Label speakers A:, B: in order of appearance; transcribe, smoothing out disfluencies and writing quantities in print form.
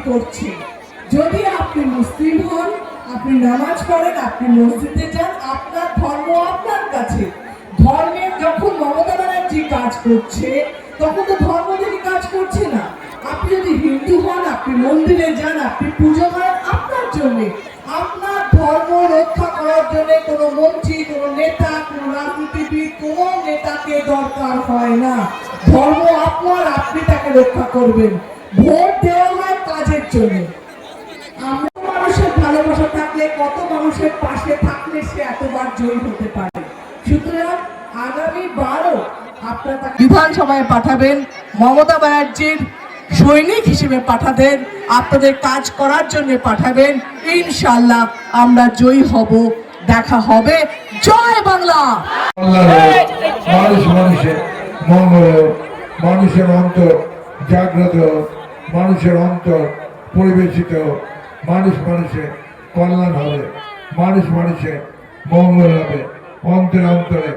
A: করছে। যদি আপনি মুসলিম হন, আপনি নামাজ পড়েন, আপনি মসজিদে যান, আপনার ধর্ম আপনার কাছে। ধর্মের যখন মমতা ব্যানার্জি কাজ করছে তখন তো ধর্ম থেকে কাজ করছে না। আপনি যদি হিন্দু হন, আপনি মন্দিরে যান, আপনি পুজো করেন আপনার জন্য। আপনার ধর্ম রক্ষা করার জন্য কোনো মন্ত্রী, কোনো নেতা, কোনো রাজনীতিবিদ, কোনো নেতাকে দরকার হয় না। ধর্ম আপনার, আপনি তাকে রক্ষা করবেন। ভোট দেওয়া হয় কাজের জন্য। আমরা মানুষের ভালোবাসা থাকলে, কত মানুষের পাশে থাকলে সে এতবার জয়ী হতে পারে। সুতরাং আগামী 12 আপনারা তাকে বিধানসভায় পাঠাবেন, মমতা ব্যানার্জির সৈনিক হিসেবে পাঠাবেন, আপনাদের কাজ করার জন্য পাঠাবেন। ইনশাআল্লাহ আমরা জয়ী হব, দেখা হবে। জয় বাংলা।
B: মানুষ মানুষের মঙ্গল, মানুষের অন্তর জাগ্রত, মানুষের অন্তর পরিবেশিত, মানুষ মানুষের কল্যাণ হবে, মানুষ মানুষের মঙ্গল হবে, অন্তরে অন্তরে